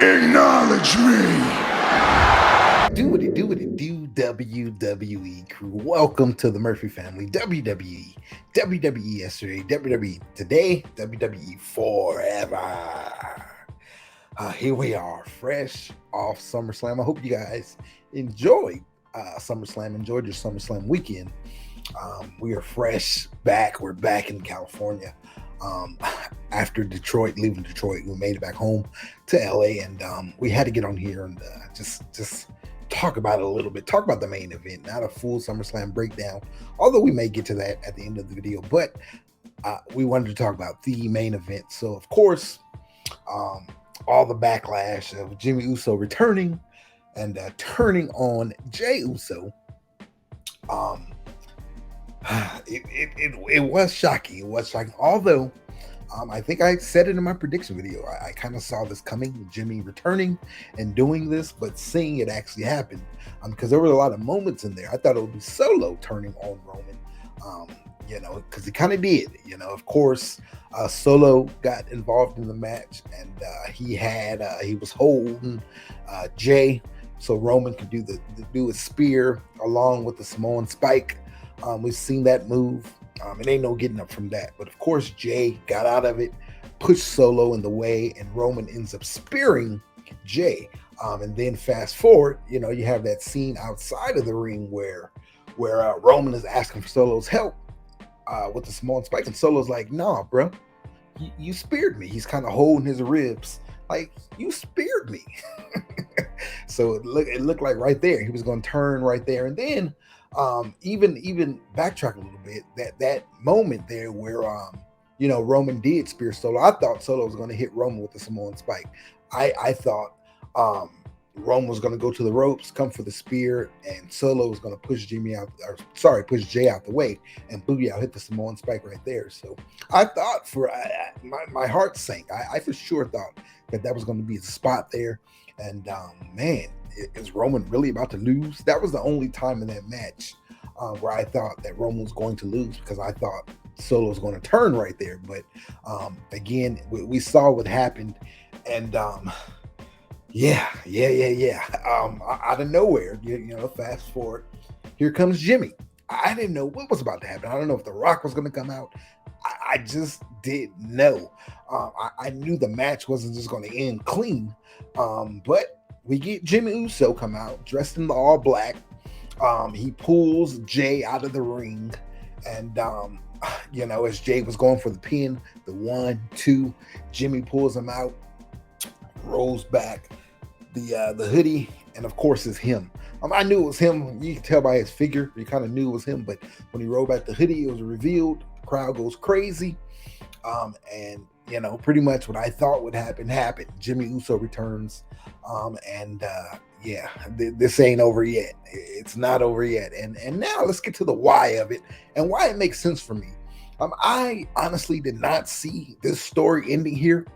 Acknowledge me. Do what it do, WWE crew. Welcome to the Murphy Family WWE, WWE Yesterday, WWE Today, WWE Foreverrr. Here we are, fresh off SummerSlam. I hope you guys enjoyed SummerSlam, enjoyed your SummerSlam weekend. We are fresh back. We're back in California. After leaving Detroit, we made it back home to LA, and we had to get on here and just talk about it a little bit, talk about the main event, not a full SummerSlam breakdown, although we may get to that at the end of the video, but we wanted to talk about the main event. So, of course, all the backlash of Jimmy Uso returning and turning on Jey Uso. It was shocking. It was shocking. Although, I think I said it in my prediction video. I kind of saw this coming, Jimmy returning and doing this, but seeing it actually happen, because there were a lot of moments in there. I thought it would be Solo turning on Roman, because he kind of did. Of course, Solo got involved in the match, and he was holding Jey, so Roman could do a spear along with the Samoan spike. We've seen that move. It ain't no getting up from that. But of course, Jey got out of it, pushed Solo in the way, and Roman ends up spearing Jey. And then fast forward, you have that scene outside of the ring where Roman is asking for Solo's help with the Samoan spike, and Solo's like, "Nah, bro, you speared me." He's kind of holding his ribs, like, "You speared me." So it looked like right there he was going to turn right there, and then. Even backtrack a little bit, that moment there where Roman did spear Solo. I thought Solo was going to hit Roman with the Samoan spike. I thought Roman was going to go to the ropes, come for the spear, and Solo was going to push Jey out the way, and booyah, hit the Samoan spike right there. So I thought my heart sank. I for sure thought that was going to be the spot there, and man. Is Roman really about to lose? That was the only time in that match where I thought that Roman was going to lose, because I thought Solo was going to turn right there. But again, we saw what happened, and out of nowhere, fast forward, here comes Jimmy. I didn't know what was about to happen. I don't know if The Rock was going to come out. I just didn't know. I knew the match wasn't just going to end clean, but we get Jimmy Uso come out dressed in the all black. He pulls Jey out of the ring, and as Jey was going for the pin, the 1-2, Jimmy pulls him out, rolls back the hoodie, and of course it's him. I knew it was him. You can tell by his figure. You kind of knew it was him, but when he rolled back the hoodie, it was revealed. The crowd goes crazy, and pretty much what I thought would happen happened. Jimmy Uso returns, this ain't over yet. It's not over yet. And now let's get to the why of it and why it makes sense for me. I honestly did not see this story ending here.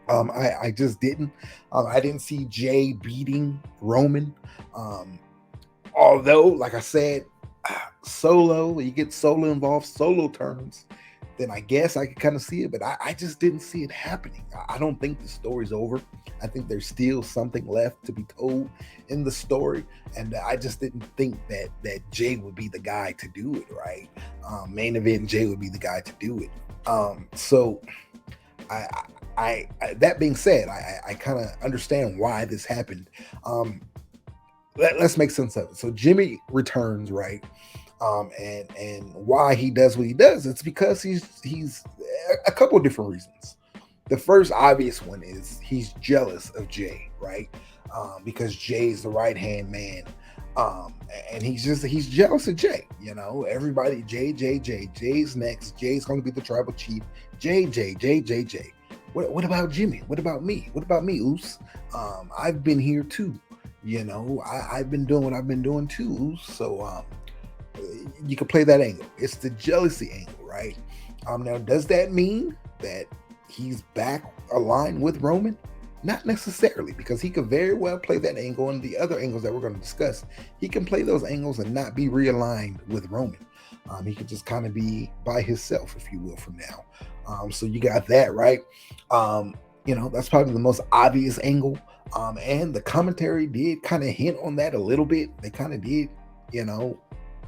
I just didn't. I didn't see Jey beating Roman. Although, like I said, Solo, you get Solo involved, Solo turns, then I guess I could kind of see it, but I just didn't see it happening. I don't think the story's over. I think there's still something left to be told in the story, and I just didn't think that Jey would be the guy to do it, right? Main event, Jey would be the guy to do it. So I that being said, I kind of understand why this happened. Let's make sense of it. So Jimmy returns, right? And why he does what he does, it's because he's a couple of different reasons. The first obvious one is he's jealous of Jey, right? Because Jey's the right-hand man. And he's jealous of Jey. Everybody, Jey's next. Jey's going to be the tribal chief. Jey. What about Jimmy? What about me? What about me, Oos? I've been here too. I've been doing what I've been doing too, Oos. So you can play that angle. It's the jealousy angle, right? Now, does that mean that he's back aligned with Roman? Not necessarily, because he could very well play that angle, and the other angles that we're going to discuss, he can play those angles and not be realigned with Roman. He could just kind of be by himself, if you will, from now. So you got that, right? That's probably the most obvious angle. And the commentary did kind of hint on that a little bit. They kind of did, you know,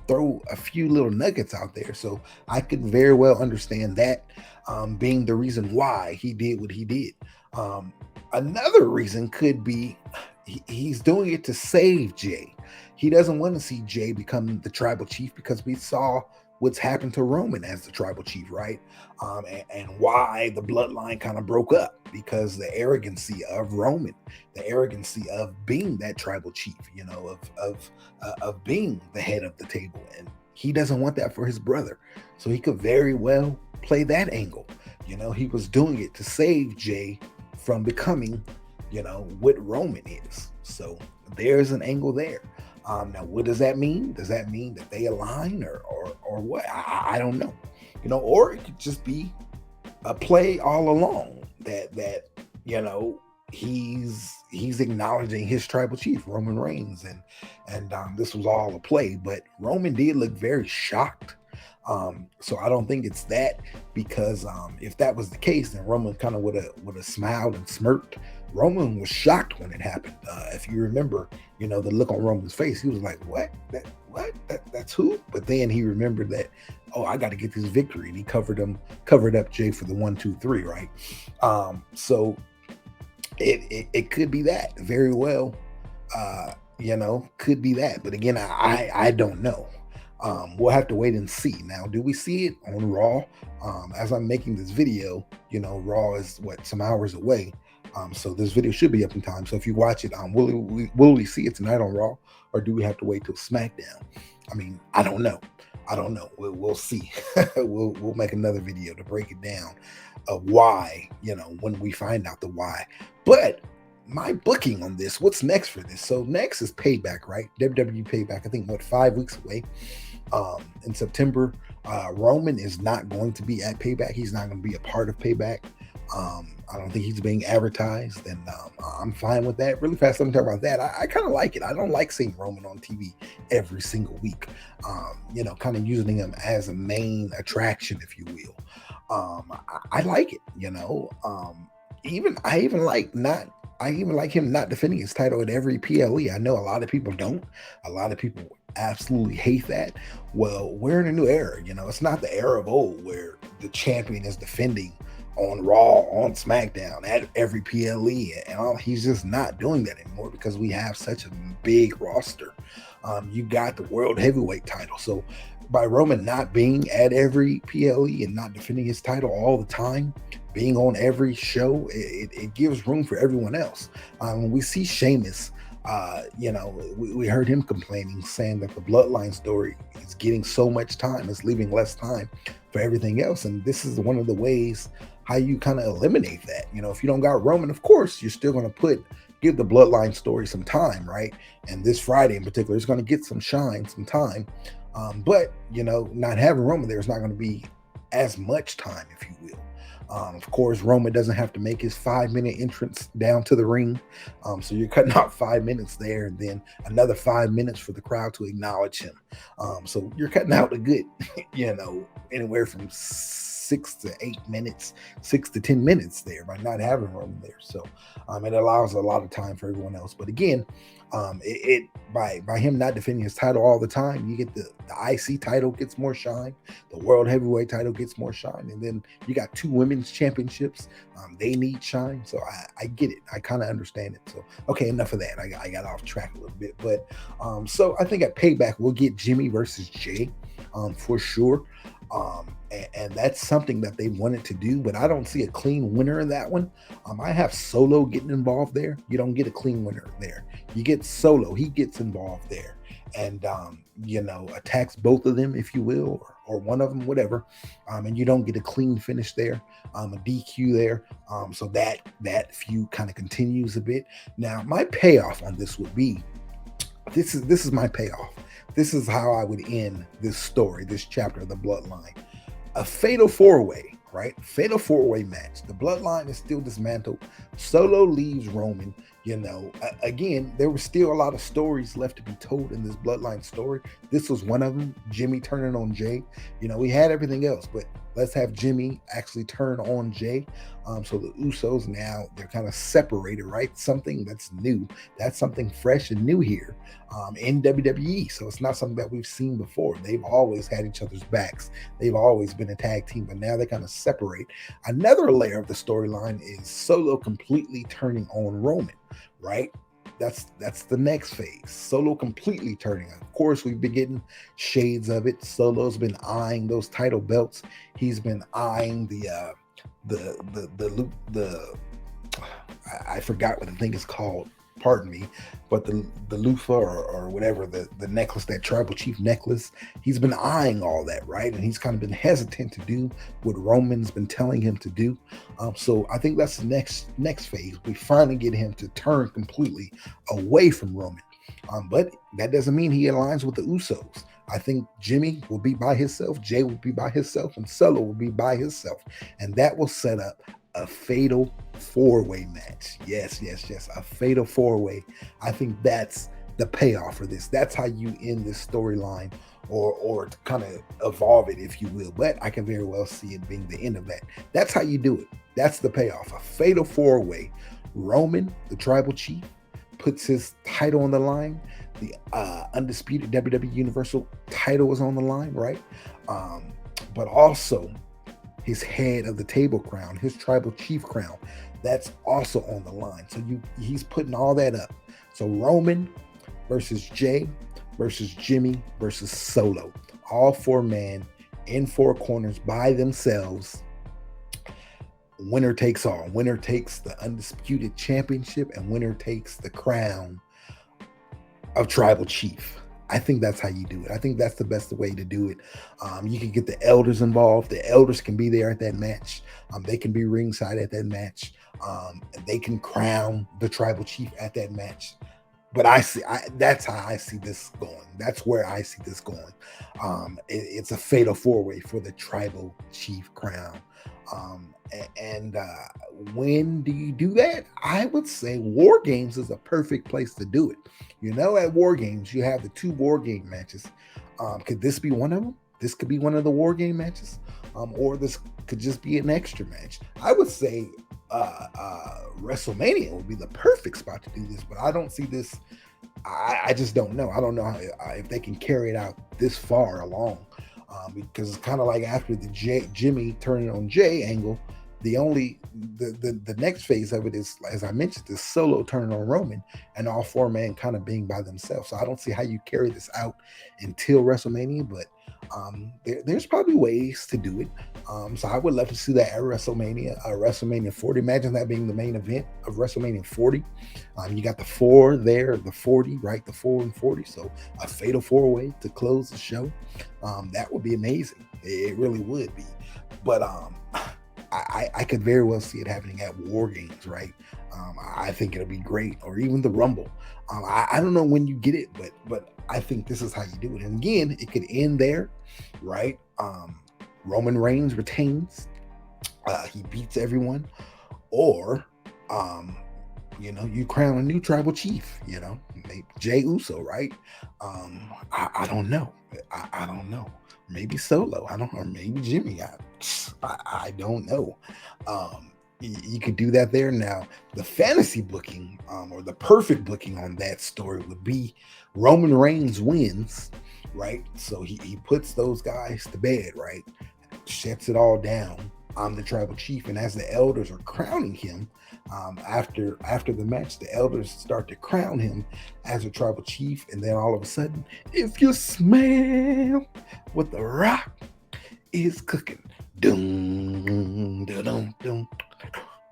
throw a few little nuggets out there. So I could very well understand that being the reason why he did what he did. Another reason could be he's doing it to save Jay. He doesn't want to see Jay become the tribal chief because we saw what's happened to Roman as the tribal chief, right? And why the bloodline kind of broke up, because the arrogancy of Roman, the arrogancy of being that tribal chief, of being the head of the table, and he doesn't want that for his brother. So he could very well play that angle. He was doing it to save Jay from becoming, what Roman is. So there's an angle there. Now, what does that mean? Does that mean that they align or what? I don't know. Or it could just be a play all along that he's acknowledging his tribal chief, Roman Reigns, and this was all a play. But Roman did look very shocked. So I don't think it's that, because if that was the case, then Roman kind of would have smiled and smirked. Roman was shocked when it happened. If you remember, the look on Roman's face, he was like, "What? That's who?" But then he remembered that, oh, I got to get this victory, and he covered up Jay for the 1, 2, 3, right? So it could be that very well. Could be that. But again, I don't know. We'll have to wait and see. Now, do we see it on Raw? As I'm making this video, Raw is some hours away. So this video should be up in time. So if you watch it, will we see it tonight on Raw, or do we have to wait till SmackDown? I mean, I don't know. We'll see. we'll make another video to break it down of why, when we find out the why. But my booking on this, what's next for this? So next is Payback, right? WWE Payback. I think 5 weeks away. In September. Roman is not going to be at Payback. He's not going to be a part of Payback. I don't think he's being advertised, and I'm fine with that. Really fast, let me talk about that. I kind of like it. I don't like seeing Roman on TV every single week. Kind of using him as a main attraction, if you will. I like it. I even like him not defending his title at every PLE. I know a lot of people don't. A lot of people absolutely hate that. Well, we're in a new era. It's not the era of old where the champion is defending on Raw, on SmackDown, at every PLE, and all. He's just not doing that anymore because we have such a big roster. You got the World Heavyweight title. So by Roman not being at every PLE and not defending his title all the time, being on every show, it gives room for everyone else. When we see Sheamus, we heard him complaining, saying that the Bloodline story is getting so much time, it's leaving less time for everything else. And this is one of the ways how you kind of eliminate that. If you don't got Roman, of course, you're still going to give the Bloodline story some time, right? And this Friday in particular is going to get some shine, some time. But, not having Roman there is not going to be as much time, if you will. Of course, Roman doesn't have to make his 5-minute entrance down to the ring. So you're cutting out 5 minutes there, and then another 5 minutes for the crowd to acknowledge him. So you're cutting out a good, anywhere from 6 to 8 minutes, 6 to 10 minutes there by not having Roman there. So it allows a lot of time for everyone else. But again, by him not defending his title all the time, you get the IC title gets more shine, the World Heavyweight title gets more shine, and then you got 2 women's championships. They need shine. So I get it. I kind of understand it. So okay, enough of that. I got off track a little bit, but so I think at Payback we'll get Jimmy versus Jay for sure. And that's something that they wanted to do, but I don't see a clean winner in that one. I have Solo getting involved there. You don't get a clean winner there. You get Solo. He gets involved there and, attacks both of them, if you will, or one of them, whatever. And you don't get a clean finish there, a DQ there. So that feud kind of continues a bit. Now, my payoff on this would be, this is my payoff. This is how I would end this story, this chapter of the Bloodline. A fatal 4-way, right? Fatal 4-way match. The Bloodline is still dismantled. Solo leaves Roman. Again, there were still a lot of stories left to be told in this Bloodline story. This was one of them. Jimmy turning on Jay. We had everything else, but let's have Jimmy actually turn on Jay. So the Usos now, they're kind of separated, right? Something that's new. That's something fresh and new here in WWE. So it's not something that we've seen before. They've always had each other's backs. They've always been a tag team, but now they kind of separate. Another layer of the storyline is Solo completely turning on Roman, right? That's the next phase. Solo completely turning. Of course, we've been getting shades of it. Solo's been eyeing those title belts. He's been eyeing I forgot what the thing is called. Pardon me, but the loofah or whatever, the necklace, that tribal chief necklace, he's been eyeing all that, right? And he's kind of been hesitant to do what Roman's been telling him to do. So I think that's the next phase. We finally get him to turn completely away from Roman. But that doesn't mean he aligns with the Usos. I think Jimmy will be by himself, Jay will be by himself, and Solo will be by himself. And that will set up a fatal four-way match. Yes, a fatal four-way. I think that's the payoff for this. That's how you end this storyline, or kind of evolve it, if you will. But I can very well see it being the end of that. That's how you do it. That's the payoff. A fatal four-way. Roman, the tribal chief, puts his title on the line. The undisputed WWE Universal title is on the line, right? But also his head of the table crown, his tribal chief crown, that's also on the line. So he's putting all that up. So Roman versus Jay versus Jimmy versus Solo. All four men in four corners by themselves. Winner takes all. Winner takes the undisputed championship, and winner takes the crown of tribal chief. I think that's how you do it. I think that's the best way to do it. You can get the elders involved. The elders can be there at that match. They can be ringside at that match. They can crown the tribal chief at that match. But that's how I see this going. That's where I see this going. It's a fatal four-way for the tribal chief crown. When do you do that? I would say War Games is a perfect place to do it. At War Games, you have the two War Game matches. Could this be one of them? This could be one of the War Game matches, or this could just be an extra match. I would say WrestleMania would be the perfect spot to do this, but I don't see this. I just don't know. I don't know if they can carry it out this far along, because it's kind of like after the Jimmy turning on Jay angle. The next phase of it is, as I mentioned, this Solo turning on Roman, and all four men kind of being by themselves. So I don't see how you carry this out until WrestleMania, but there's probably ways to do it. So I would love to see that at WrestleMania 40. Imagine that being the main event of WrestleMania 40. You got the 4 there, the 40, right? The 4 and 40. So a fatal four-way to close the show. That would be amazing. It really would be. But I could very well see it happening at War Games, right? I think it'll be great, or even the Rumble. I don't know when you get it, but I think this is how you do it. And again, it could end there, right? Roman Reigns retains, he beats everyone, or you crown a new tribal chief, Jey Uso, right? I don't know. I don't know. Maybe Solo. I don't know. Or maybe Jimmy. I don't know. You could do that there. Now, the fantasy booking, or the perfect booking on that story would be Roman Reigns wins, right? So he puts those guys to bed, right? Shuts it all down. I'm the tribal chief, and as the elders are crowning him, after the match, the elders start to crown him as a tribal chief, and then all of a sudden, if you smell what the Rock is cooking, doom, doom, doom,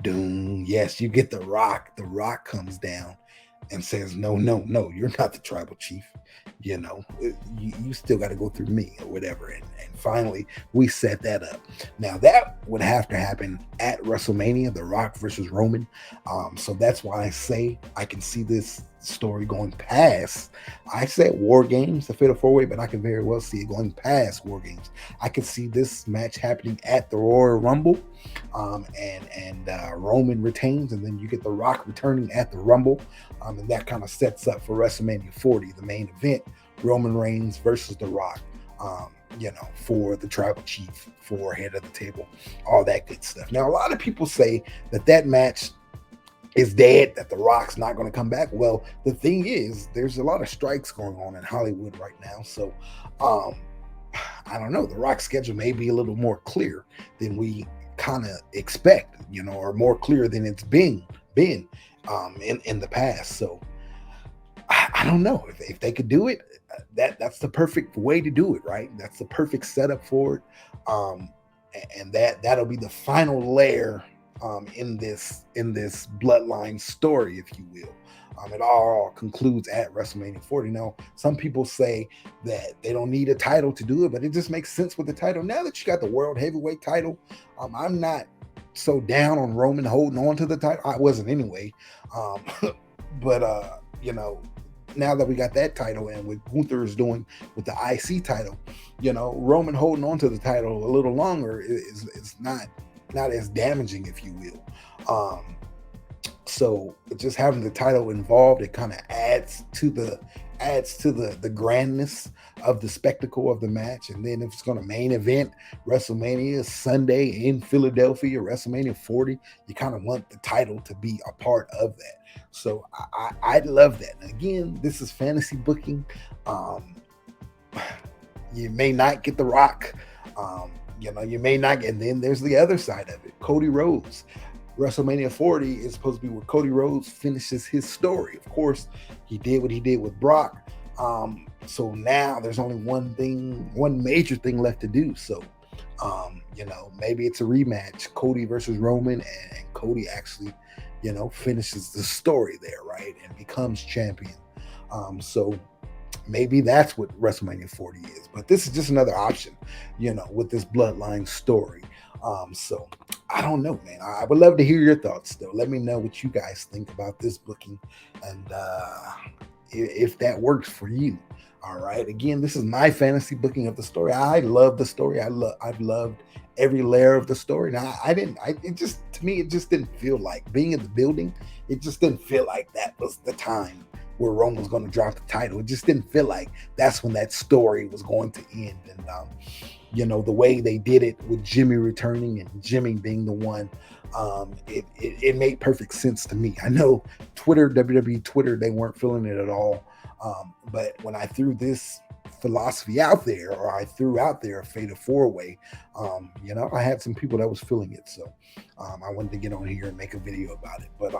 doom. Yes, you get the Rock. The Rock comes down and says, no, you're not the tribal chief. You still got to go through me, or whatever. And finally, we set that up. Now, that would have to happen at WrestleMania, The Rock versus Roman. So that's why I say I can see this story going past. I said War Games, the Fatal 4-Way, but I can very well see it going past War Games. I could see this match happening at the Royal Rumble, and Roman retains, and then you get The Rock returning at the Rumble, and that kind of sets up for WrestleMania 40, the main event, Roman Reigns versus The Rock, for the tribal chief, for head of the table, all that good stuff. Now, a lot of people say that match is dead, that The Rock's not going to come back. Well, the thing is, there's a lot of strikes going on in Hollywood right now, so I don't know. The Rock's schedule may be a little more clear than we kind of expect, or more clear than it's been in the past. So I don't know if they could do it. That's the perfect way to do it, right? That's the perfect setup for it, and that'll be the final layer in this bloodline story, if you will. It all concludes at WrestleMania 40. Now, some people say that they don't need a title to do it, but it just makes sense with the title. Now that you got the World Heavyweight title, I'm not so down on Roman holding on to the title. I wasn't anyway. But now that we got that title, and what Gunther is doing with the IC title, Roman holding on to the title a little longer is not as damaging, if you will. So just having the title involved, it kind of adds to the grandness of the spectacle of the match. And then if it's going to main event WrestleMania Sunday in Philadelphia, WrestleMania 40, you kind of want the title to be a part of that. So I love that. And again, this is fantasy booking. You may not get The Rock. You may not. And then there's the other side of it. Cody Rhodes. WrestleMania 40 is supposed to be where Cody Rhodes finishes his story. Of course, he did what he did with Brock. So now there's only one major thing left to do. So, maybe it's a rematch, Cody versus Roman, and Cody actually, finishes the story there, right? And becomes champion. So maybe that's what WrestleMania 40 is. But this is just another option, with this bloodline story. So I don't know, man. I would love to hear your thoughts, though. Let me know what you guys think about this booking, and if that works for you. All right. Again, this is my fantasy booking of the story. I love the story. I've loved every layer of the story. Now, it just didn't feel like being in the building. It just didn't feel like that was the time where Roman was going to drop the title. It just didn't feel like that's when that story was going to end. And, the way they did it with Jimmy returning and Jimmy being the one, it made perfect sense to me. I know WWE Twitter, they weren't feeling it at all. But when I threw this philosophy out there, or I threw out there a Fatal 4-Way, I had some people that was feeling it. So I wanted to get on here and make a video about it. But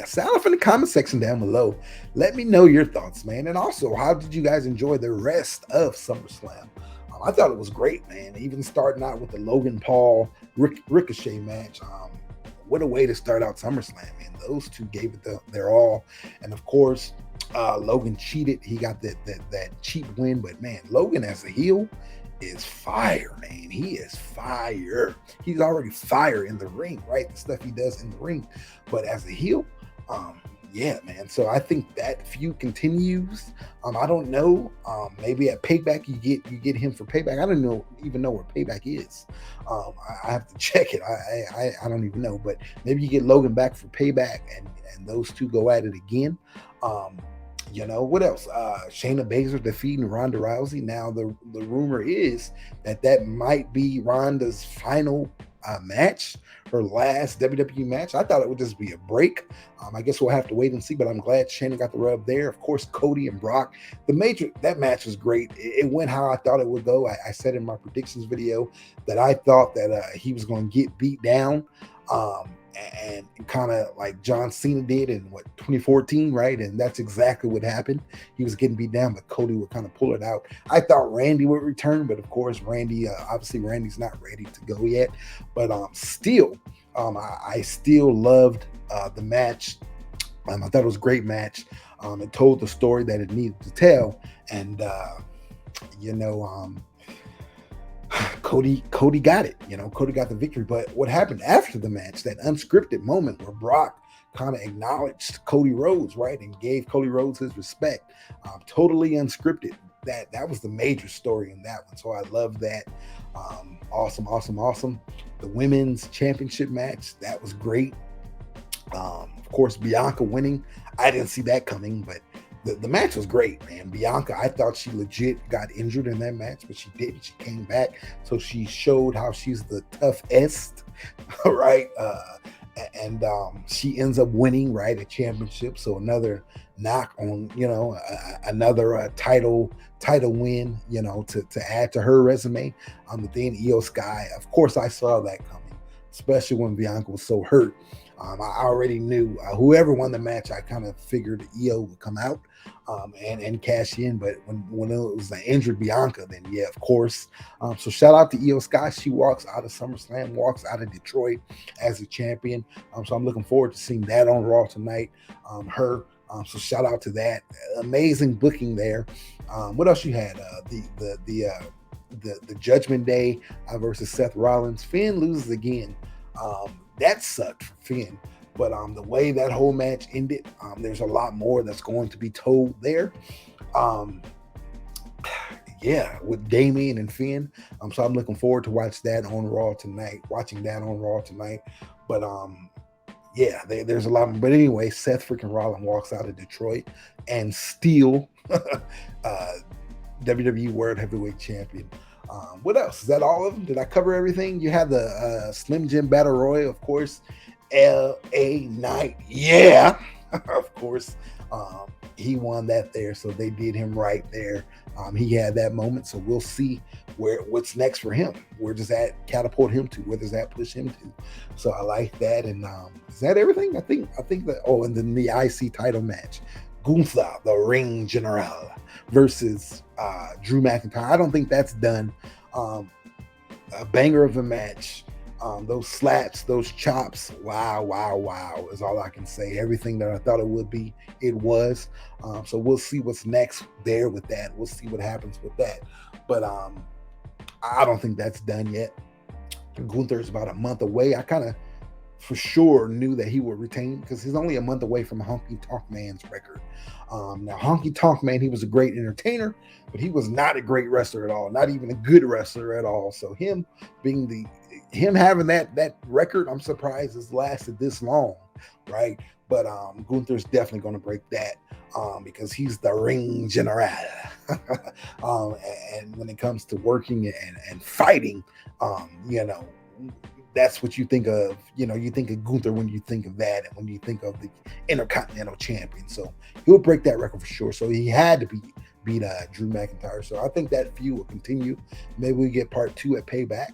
sound off in the comment section down below. Let me know your thoughts, man. And also, how did you guys enjoy the rest of SummerSlam? I thought it was great, man. Even starting out with the Logan Paul Ricochet match. What a way to start out SummerSlam, man. Those two gave it their all. And of course, Logan cheated. He got that cheap win. But man, Logan as a heel is fire, man. He is fire. He's already fire in the ring, right? The stuff he does in the ring. But as a heel, man. So I think that feud continues. I don't know. Maybe at Payback you get him for Payback. I don't even know where Payback is. I have to check it. I don't even know. But maybe you get Logan back for Payback, and those two go at it again. What else? Shayna Baszler defeating Ronda Rousey. Now the rumor is that might be Ronda's final match, her last WWE match. I thought it would just be a break. I guess we'll have to wait and see, but I'm glad Shayna got the rub there. Of course, Cody and Brock. That match was great. It went how I thought it would go. I said in my predictions video that I thought that he was going to get beat down. And kind of like John Cena did in 2014, right? And that's exactly what happened. He was getting beat down, but Cody would kind of pull it out. I thought Randy would return, but of course, obviously Randy's not ready to go yet. But still, I still loved the match. I thought it was a great match. It told the story that it needed to tell, and Cody got it. Cody got the victory. But what happened after the match, that unscripted moment where Brock kind of acknowledged Cody Rhodes, right, and gave Cody Rhodes his respect. Totally unscripted. That was the major story in that one. So I love that. Awesome. The women's championship match, that was great. Of course, Bianca winning. I didn't see that coming, but the match was great, man. Bianca, I thought she legit got injured in that match, but she didn't. She came back, so she showed how she's the toughest, right? And she ends up winning, right, a championship. So another knock on, another title win, to add to her resume. But then Io Sky, of course, I saw that coming, especially when Bianca was so hurt. I already knew whoever won the match, I kind of figured Io would come out and cash in. But when it was an injured Bianca, then yeah, of course. So shout out to Io Sky. She walks out of SummerSlam, walks out of Detroit as a champion. So I'm looking forward to seeing that on Raw tonight. So shout out to that. Amazing booking there. What else you had? The Judgment Day versus Seth Rollins. Finn loses again. That sucked for Finn, but the way that whole match ended, there's a lot more that's going to be told there. With Damian and Finn. So I'm looking forward to watching that on Raw tonight. But there's a lot. But anyway, Seth freaking Rollins walks out of Detroit and still WWE World Heavyweight Champion. What else? Is that all of them? Did I cover everything? You had the Slim Jim Battle Royal, of course. LA Knight, yeah, of course. He won that there, so they did him right there. He had that moment, so we'll see what's next for him. Where does that catapult him to? Where does that push him to? So I like that. And is that everything? I think that. Oh, and then the IC title match, Gunther, the Ring General, versus Drew McIntyre. I don't think that's done. A banger of a match. Those slaps, those chops, wow, is all I can say. Everything that I thought it would be, it was. So we'll see what's next there with that. We'll see what happens with that. But I don't think that's done yet. Gunther's about a month away. I kind of for sure knew that he would retain because he's only a month away from Honky Tonk Man's record. Now, Honky Tonk Man, he was a great entertainer, but he was not a great wrestler at all, not even a good wrestler at all. So him having that record, I'm surprised it's lasted this long, right? But Gunther's definitely going to break that because he's the Ring General. And when it comes to working and fighting, that's what you think of. You think of Gunther when you think of that, and when you think of the Intercontinental Champion. So he'll break that record for sure. So he had to beat Drew McIntyre. So I think that feud will continue. Maybe we get part 2 at Payback.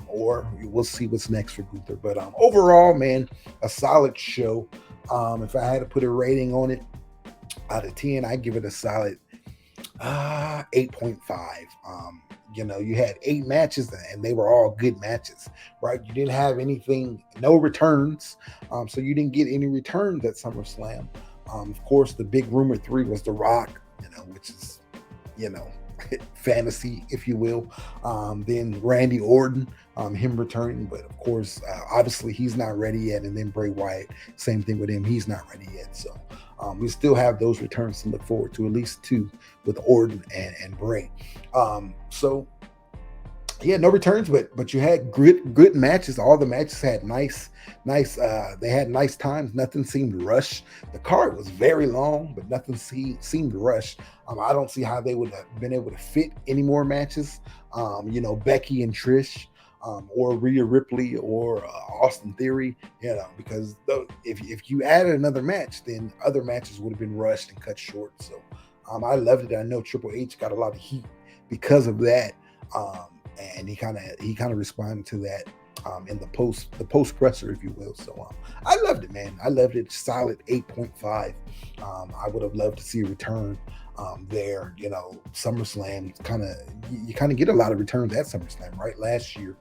Or we'll see what's next for Gunther. But overall, man, a solid show. If I had to put a rating on it out of 10, I'd give it a solid 8.5. You had 8 matches and they were all good matches, right? You didn't have no returns. So you didn't get any returns at SummerSlam. Of course, the big rumor 3 was The Rock, which is, fantasy, if you will. Then Randy Orton, him returning, but of course, obviously he's not ready yet. And then Bray Wyatt, same thing with him, he's not ready yet. So we still have those returns to look forward to, at least 2 with Orton and Bray. So yeah, no returns, but you had good matches. All the matches had nice. They had nice times. Nothing seemed rushed. The card was very long, but nothing seemed rushed. I don't see how they would have been able to fit any more matches. Becky and Trish, or Rhea Ripley, or Austin Theory. Because if you added another match, then other matches would have been rushed and cut short. So I loved it. I know Triple H got a lot of heat because of that. And he kind of responded to that in the post presser, if you will. So I loved it, man. I loved it. Solid 8.5. I would have loved to see a return there. SummerSlam you kind of get a lot of returns at SummerSlam, right? Last year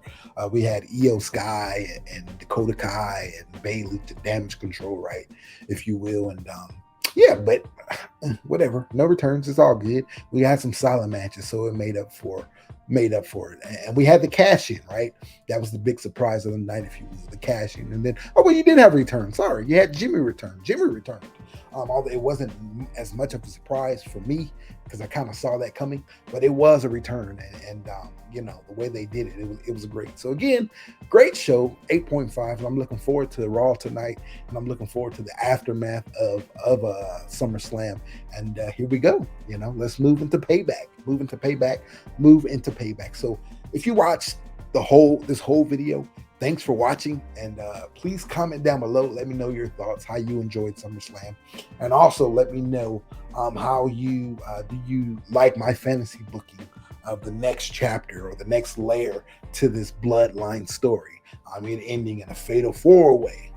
we had Io Sky and Dakota Kai and Bayley to Damage Control, right, if you will. And but whatever, no returns. It's all good. We had some solid matches, so it made up for made up for it. And we had the cash in, right? That was the big surprise of the night, if you will, the cash in. And then, oh, well, you did have a return. Sorry, you had Jimmy return. Jimmy returned. Although it wasn't as much of a surprise for me because I kind of saw that coming, but it was a return. And the way they did it was great. So again, great show, 8.5. And I'm looking forward to Raw tonight, and I'm looking forward to the aftermath of SummerSlam. And here we go. Let's move into payback. So if you watched this whole video, thanks for watching, and please comment down below. Let me know your thoughts, how you enjoyed SummerSlam, and also let me know how you do you like my fantasy booking of the next chapter or the next layer to this Bloodline story. Ending in a fatal four-way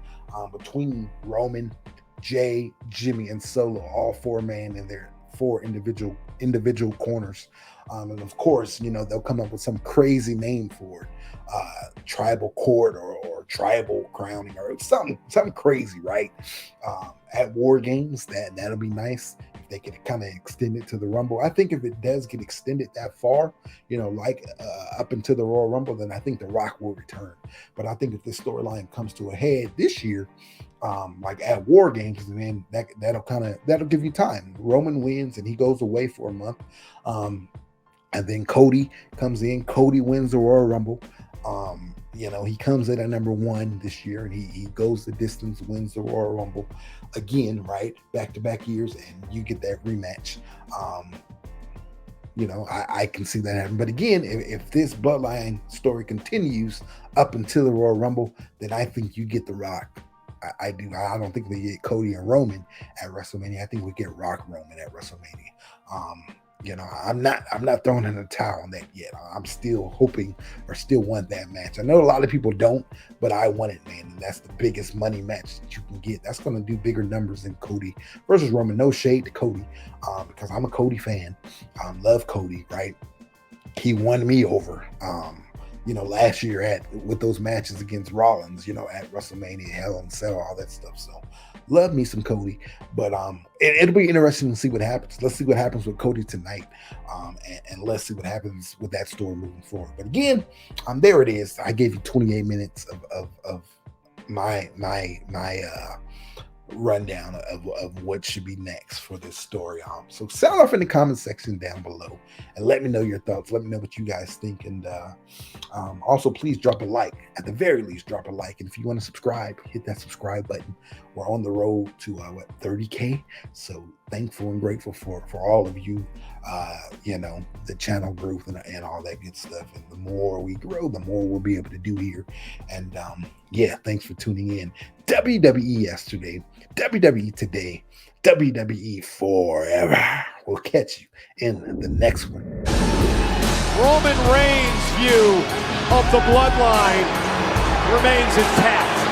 between Roman, Jay, Jimmy, and Solo, all four-man in their four individual corners. And of course, they'll come up with some crazy name for it, tribal court or tribal crowning or something crazy, right? At War Games, that'll be nice if they can kind of extend it to the Rumble. I think if it does get extended that far, up into the Royal Rumble, then I think The Rock will return. But I think if this storyline comes to a head this year, like at War Games, then that'll give you time. Roman wins and he goes away for a month. And then Cody comes in. Cody wins the Royal Rumble. He comes in at number 1 this year, and he goes the distance, wins the Royal Rumble again, right? Back-to-back years, and you get that rematch. I can see that happen. But again, if this Bloodline story continues up until the Royal Rumble, then I think you get The Rock. I do. I don't think we get Cody and Roman at WrestleMania. I think we get Rock Roman at WrestleMania. I'm not throwing in the towel on that yet. I'm still hoping or still want that match. I know a lot of people don't, but I want it, man. And that's the biggest money match that you can get. That's going to do bigger numbers than Cody versus Roman. No shade to Cody, because I'm a Cody fan. Love Cody, right? He won me over. Last year with those matches against Rollins, at WrestleMania, Hell in a Cell, all that stuff. So love me some Cody, but it'll be interesting to see what happens. Let's see what happens with Cody tonight, and let's see what happens with that story moving forward. But again, there it is. I gave you 28 minutes of my rundown of what should be next for this story. So sound off in the comment section down below and let me know your thoughts. Let me know what you guys think, and also please drop a like. At the very least, drop a like. And if you want to subscribe, hit that subscribe button. We're on the road to 30K, so thankful and grateful for all of you, the channel growth and all that good stuff. And the more we grow, the more we'll be able to do here. And thanks for tuning in. WWE Yesterday, WWE Today, WWE Foreverrr. We'll catch you in the next one. Roman Reigns' view of the Bloodline remains intact.